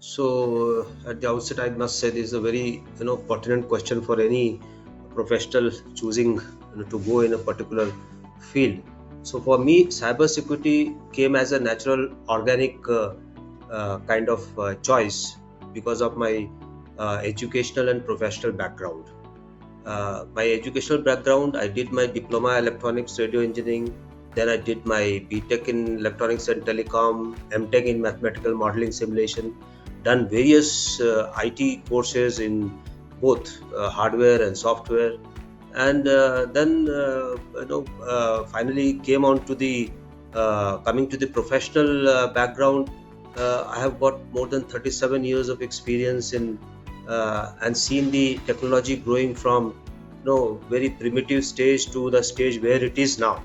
So at the outset, I must say this is a very pertinent question for any professional choosing to go in a particular field. So for me, cybersecurity came as a natural, organic kind of choice because of my educational and professional background. My educational background, I did my diploma electronics radio engineering. Then I did my BTech in electronics and telecom, MTech in mathematical modeling simulation. Done various IT courses in both hardware and software, and then finally came on to the coming to the professional background. I have got more than 37 years of experience in and seen the technology growing from very primitive stage to the stage where it is now.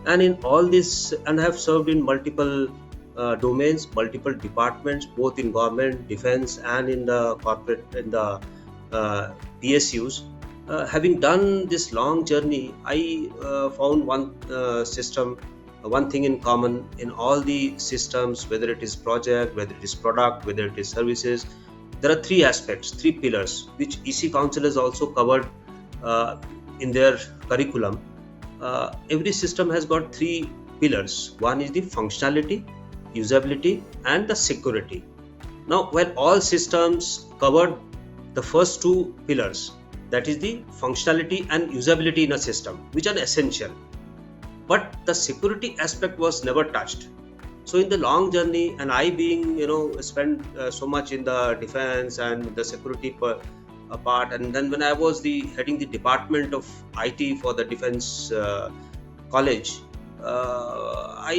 And in all this, and have served in multiple domains, multiple departments, both in government, defense, and in the corporate, in the PSUs. Having done this long journey, I found one thing in common in all the systems, whether it is project, whether it is product, whether it is services. There are three aspects, three pillars, which EC Council has also covered uh, in their curriculum. Every system has got three pillars. One is the functionality, usability, and the security. Now, when all systems covered the first two pillars, that is the functionality and usability in a system, which are essential, but the security aspect was never touched. So in the long journey, and I being spent so much in the defense and the security part, and then when I was the heading the department of IT for the defense college, I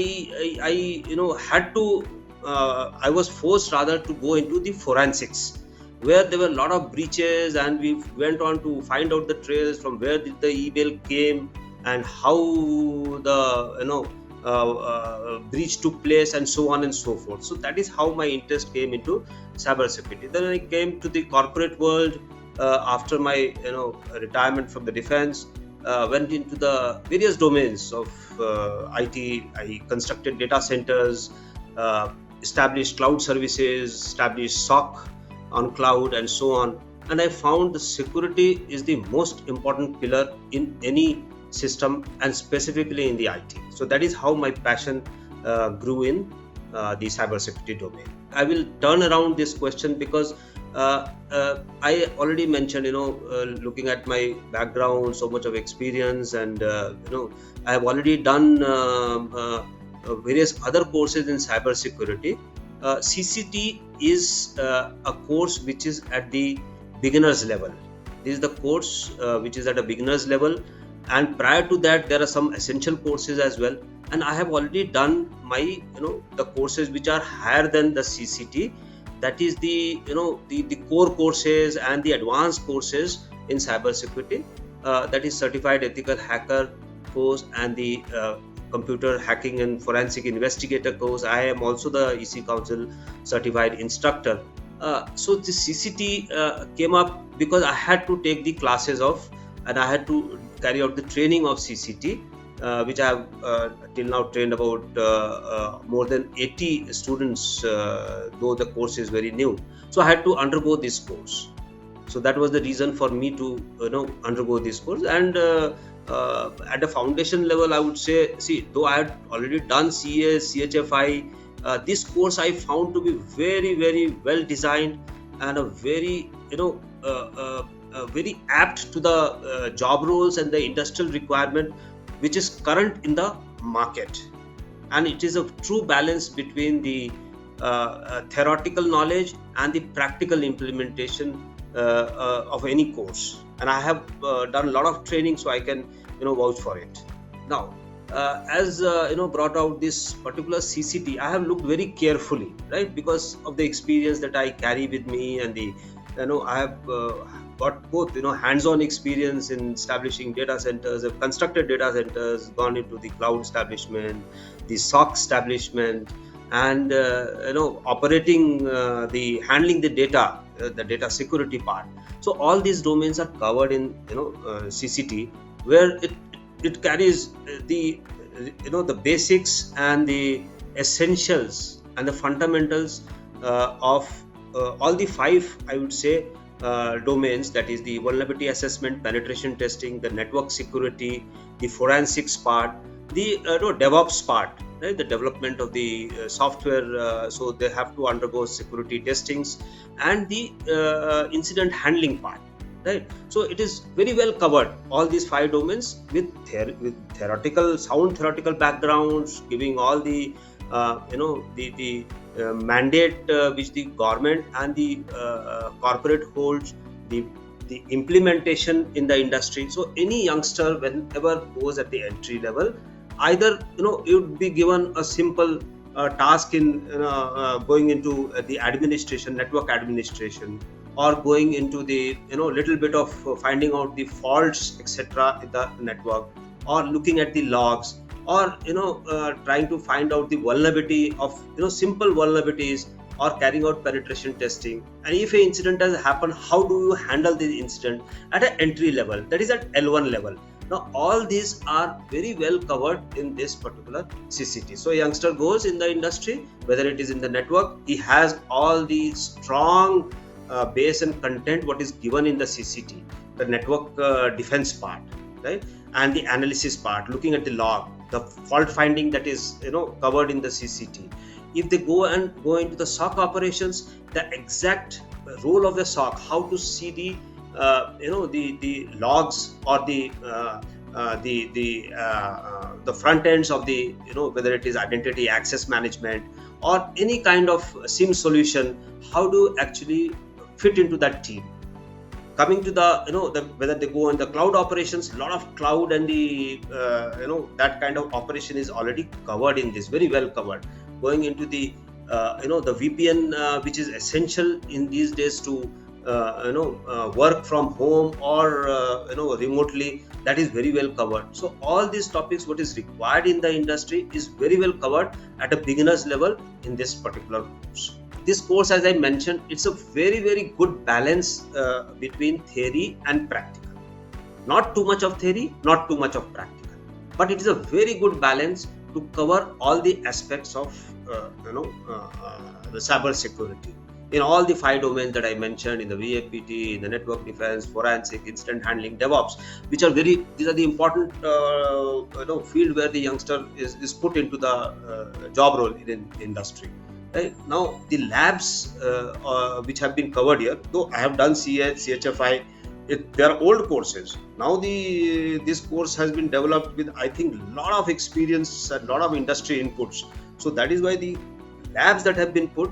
had to I was forced rather to go into the forensics, where there were a lot of breaches, and we went on to find out the trails from where did the email came and how the breach took place, and so on and so forth. So that is how my interest came into cybersecurity. Then I came to the corporate world after my retirement from the defense. Went into the various domains of IT. I constructed data centers, established cloud services, established SOC on cloud, and so on. And I found the security is the most important pillar in any system, and specifically in the IT. So that is how my passion grew in the cybersecurity domain. I will turn around this question because I already mentioned, looking at my background, so much of experience, and I have already done various other courses in cybersecurity. CCT is a course which is at the beginner's level. This is the course which is at a beginner's level, and prior to that there are some essential courses as well. And I have already done my the courses which are higher than the CCT. That is the the core courses and the advanced courses in cybersecurity. That is certified ethical hacker course and the computer hacking and forensic investigator course. I am also the EC Council certified instructor. So the CCT came up because I had to take the classes of, and I had to carry out the training of CCT, which I have till now trained about more than 80 students, though the course is very new. So I had to undergo this course. So that was the reason for me to undergo this course. And at a foundation level, I would say, see, though I had already done CA, CHFI, this course I found to be very, very well designed, and a very very apt to the job roles and the industrial requirement which is current in the market. And it is a true balance between the theoretical knowledge and the practical implementation of any course. And I have done a lot of training, so I can vouch for it. Now, as brought out this particular CCT, I have looked very carefully, right, because of the experience that I carry with me, and the I have got both hands-on experience in establishing data centers. I've constructed data centers, gone into the cloud establishment, the SOC establishment, and operating the handling the data, the data security part. So all these domains are covered in CCT, where it carries the the basics and the essentials and the fundamentals of all the five, I would say, domains, that is the vulnerability assessment, penetration testing, the network security, the forensics part, the DevOps part, right? The development of the software, so they have to undergo security testings, and the incident handling part, right? So it is very well covered, all these five domains, with theoretical, sound theoretical backgrounds, giving all the mandate which the government and the corporate holds, the implementation in the industry. So any youngster, whenever goes at the entry level, either you would be given a simple task in going into the administration, network administration, or going into the little bit of finding out the faults, etc., in the network, or looking at the logs, or trying to find out the vulnerability of simple vulnerabilities, or carrying out penetration testing. And if an incident has happened, how do you handle the incident at an entry level, that is at L1 level? Now all these are very well covered in this particular CCT. So a youngster goes in the industry, whether it is in the network, he has all the strong base and content what is given in the CCT, the network defense part, right? And the analysis part, looking at the log, the fault finding, that is covered in the CCT. If they go into the SOC operations, the exact role of the SOC, how to see the the logs, or the front ends of the whether it is identity access management or any kind of SIM solution, how do actually fit into that team. Coming to the whether they go on the cloud operations, a lot of cloud and the that kind of operation is already covered in this, very well covered. Going into the the VPN, which is essential in these days to work from home or remotely, that is very well covered. So all these topics what is required in the industry is very well covered at a beginner's level in this particular course. This course, as I mentioned, it's a very good balance between theory and practical. Not too much of theory, not too much of practical, but it is a very good balance to cover all the aspects of the cyber security in all the five domains that I mentioned, in the VAPT, in the network defense, forensic, incident handling, DevOps, which are these are the important field where the youngster is put into the job role in industry. Right? Now the labs which have been covered here, though I have done CHFI, they are old courses. Now this course has been developed with, I think, lot of experience and lot of industry inputs. So that is why the labs that have been put,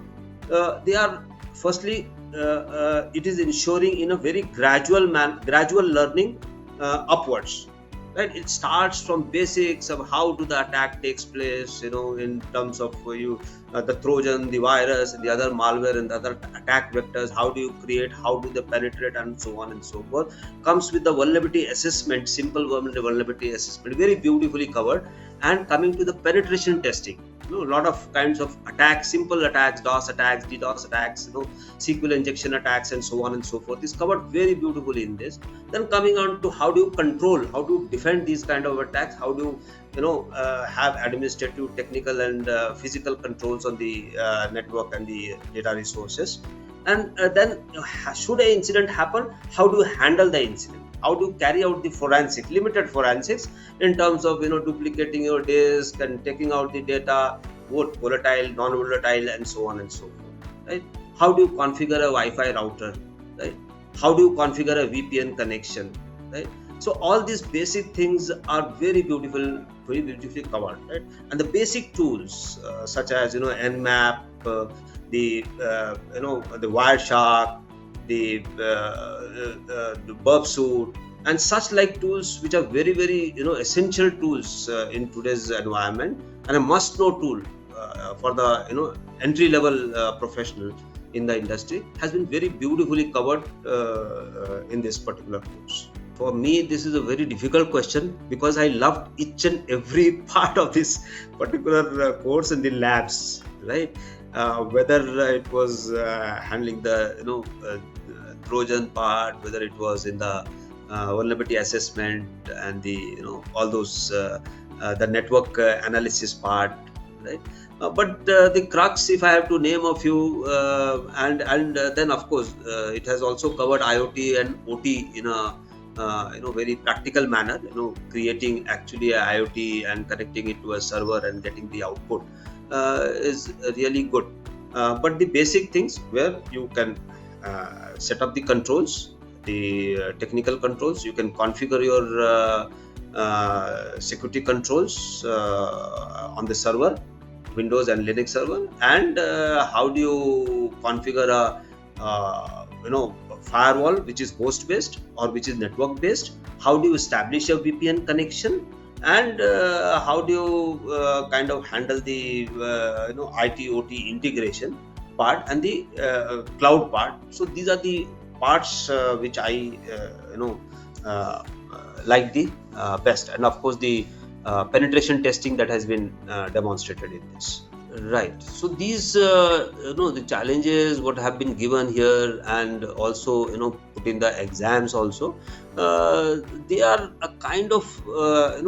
they are firstly it is ensuring in a very gradual learning upwards. Right? It starts from basics of how do the attack takes place, in terms of the Trojan, the virus, and the other malware and the other attack vectors. How do you create? How do they penetrate, and so on and so forth. Comes with the vulnerability assessment, simple vulnerability assessment, very beautifully covered. And coming to the penetration testing, a lot of kinds of attacks, simple attacks, DOS attacks, DDoS attacks, SQL injection attacks, and so on and so forth is covered very beautifully in this. Then coming on to how do you control, how to defend these kind of attacks, how do you have administrative, technical, and physical controls on the network and the data resources. And then should an incident happen, how do you handle the incident? How to carry out the limited forensics in terms of duplicating your disk and taking out the data, both volatile, non-volatile, and so on and so forth. Right? How do you configure a Wi-Fi router? Right? How do you configure a VPN connection? Right? So all these basic things are very beautifully covered. Right? And the basic tools such as Nmap, the Wireshark, the burp suit, and such like tools, which are very essential tools in today's environment, and a must-know tool for the entry-level professional in the industry, has been very beautifully covered in this particular course. For me, this is a very difficult question because I loved each and every part of this particular course and the labs, right? Whether it was handling the Trojan part, whether it was in the vulnerability assessment and the all those the network analysis part, right? But the crux, if I have to name a few, and then of course it has also covered IoT and OT in a very practical manner. Creating actually a IoT and connecting it to a server and getting the output is really good. But the basic things where you can set up the controls, the technical controls, you can configure your security controls on the server, Windows and Linux server, and how do you configure a firewall which is host based or which is network based? How do you establish a VPN connection? And how do you kind of handle the IT OT integration part and the cloud part? So these are the parts which I uh, like the best, and of course the penetration testing that has been demonstrated in this. Right. So these, the challenges what have been given here, and also put in the exams also, they are a kind of a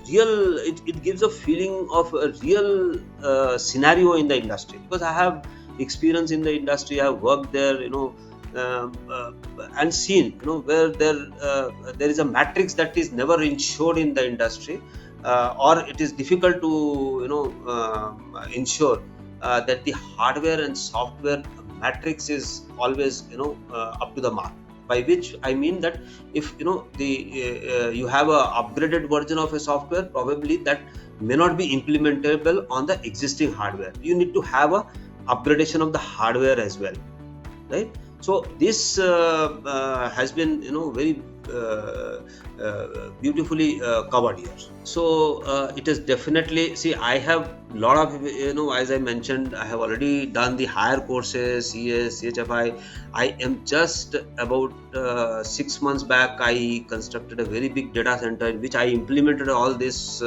real. It gives a feeling of a real scenario in the industry, because I have experience in the industry. I have worked there, and seen where there is a matrix that is never ensured in the industry, or it is difficult to ensure that the hardware and software matrix is always up to the mark. By which I mean that if you have a upgraded version of a software, probably that may not be implementable on the existing hardware. You need to have a upgradation of the hardware as well, right? So this has been very beautifully covered here. So it is definitely, see, I have lot of as I mentioned, I have already done the higher courses, CS, CHFI. I am just about 6 months back, I constructed a very big data center in which I implemented all this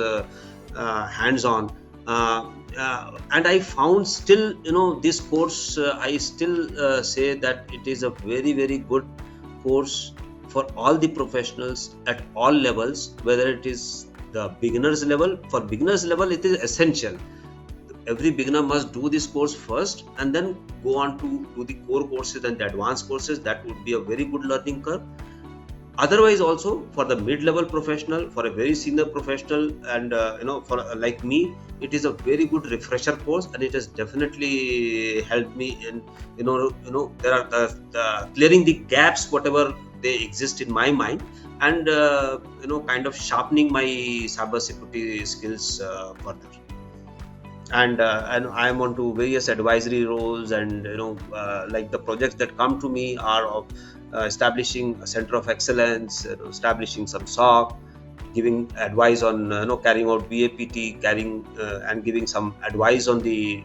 hands-on. And I found still this course, I still say that it is a very, very good course for all the professionals at all levels, whether it is the beginners level. For beginners level, it is essential. Every beginner must do this course first and then go on to do the core courses and the advanced courses. That would be a very good learning curve. Otherwise also, for the mid-level professional, for a very senior professional, and for like me, it is a very good refresher course, and it has definitely helped me in there are the clearing the gaps whatever they exist in my mind, and kind of sharpening my cybersecurity skills further. And I am onto various advisory roles, and like the projects that come to me are of establishing a center of excellence, establishing some SOC, giving advice on carrying out VAPT, carrying and giving some advice on the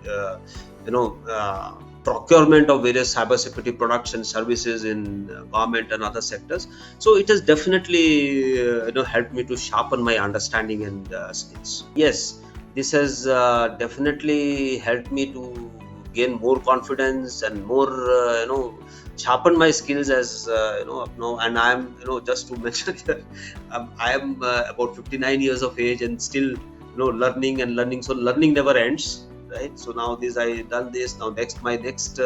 procurement of various cybersecurity products and services in government and other sectors. So it has definitely helped me to sharpen my understanding and skills. Yes, this has definitely helped me to gain more confidence and more sharpen my skills as and I am just to mention that I am about 59 years of age and still learning and learning. So learning never ends, right? So now I done this. Now my next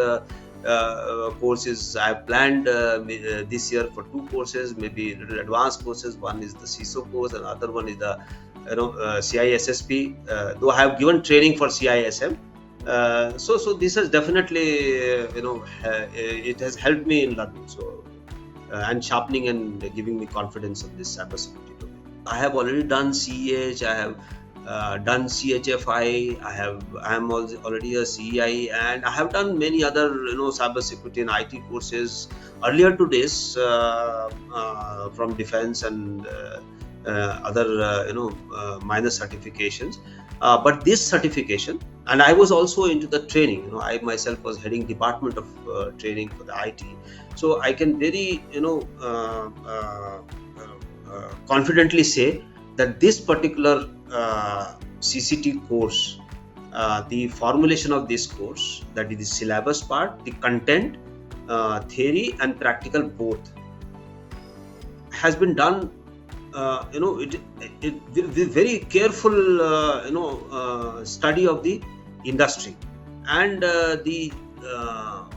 course is I have planned this year for 2 courses, maybe advanced courses. One is the CISO course, and other one is the CISSP. Though I have given training for CISM. So this has definitely it has helped me in learning, so and sharpening and giving me confidence in this cybersecurity domain. I have already done CEH, I have done CHFI, I am already a CEI, and I have done many other cybersecurity and IT courses earlier to this from defense and other minor certifications. But this certification, and I was also into the training. I myself was heading department of training for the IT, so I can very confidently say that this particular CCT course, the formulation of this course, that is the syllabus part, the content, theory and practical both, has been done it with very careful study of the industry. And the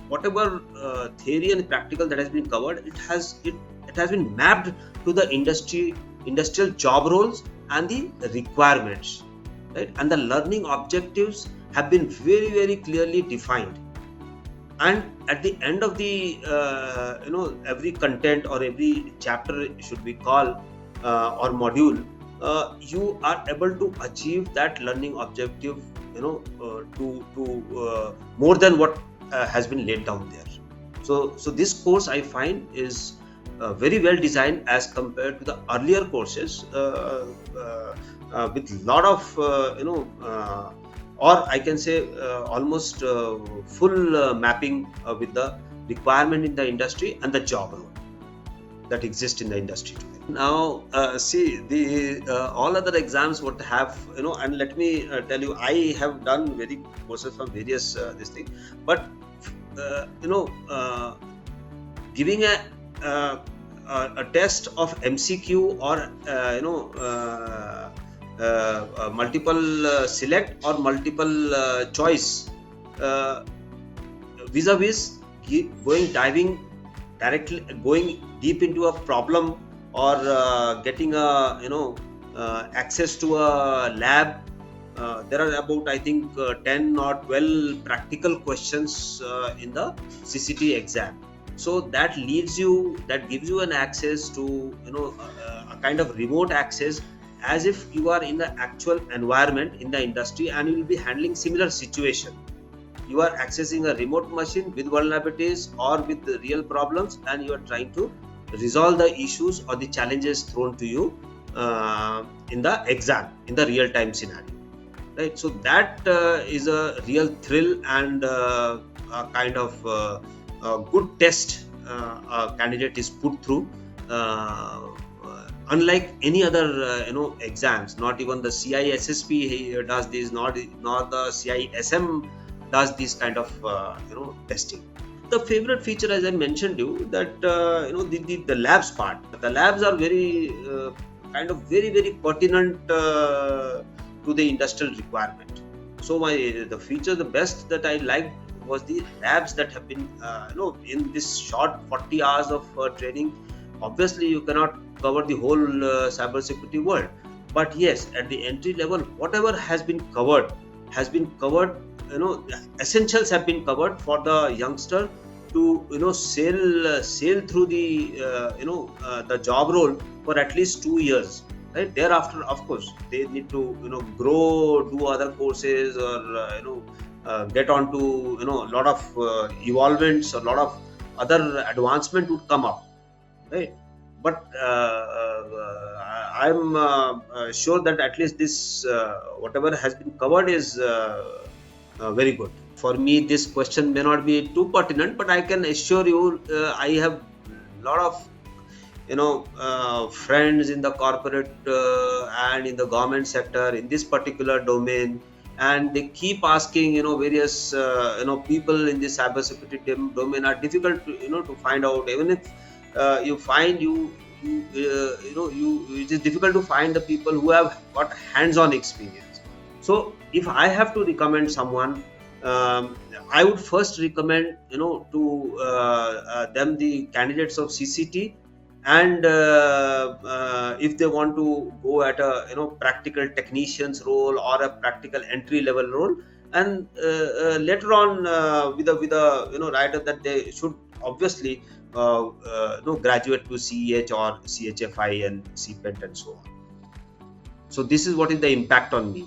whatever theory and practical that has been covered, it has been mapped to the industrial job roles and the requirements, right? And the learning objectives have been very clearly defined. And at the end of the every content or every chapter should be called or module, you are able to achieve that learning objective, to more than what has been laid down there. So this course I find is very well designed as compared to the earlier courses, with lot of or I can say almost full mapping with the requirement in the industry and the job role that exist in the industry today. Now, see the all other exams would have, and let me tell you, I have done very courses from various this thing, but giving a test of MCQ or multiple select or multiple choice, vis-a-vis going deep into a problem, or getting a access to a lab. There are about, I think, 10 or 12 practical questions in the CCT exam. So that gives you an access to a kind of remote access, as if you are in the actual environment in the industry and you will be handling similar situation. You are accessing a remote machine with vulnerabilities or with the real problems, and you are trying to resolve the issues or the challenges thrown to you in the exam, in the real time scenario, right? So that is a real thrill and a kind of a good test a candidate is put through, unlike any other exams. Not even the CISSP does this, nor the CISM does this kind of testing. The favorite feature, as I mentioned you, that the labs part. The labs are very kind of very pertinent to the industrial requirement. So the feature, the best that I liked was the labs that have been in this short 40 hours of training. Obviously, you cannot cover the whole cybersecurity world, but yes, at the entry level, whatever has been covered. Essentials have been covered for the youngster to sail through the the job role for at least 2 years, right? Thereafter, of course, they need to grow, do other courses, or get on to a lot of evolvements, or a lot of other advancement would come up, right? But I'm sure that at least this whatever has been covered is very good. For me, this question may not be too pertinent, but I can assure you, I have a lot of friends in the corporate and in the government sector in this particular domain, and they keep asking various people in this cybersecurity domain are difficult to find out. Even if you find it is difficult to find the people who have got hands-on experience. So if I have to recommend someone, I would first recommend to them the candidates of CCT, and if they want to go at a practical technician's role or a practical entry level role, and later on with a writer that they should obviously graduate to CEH or CHFI and CPET and so on. So this is what is the impact on me.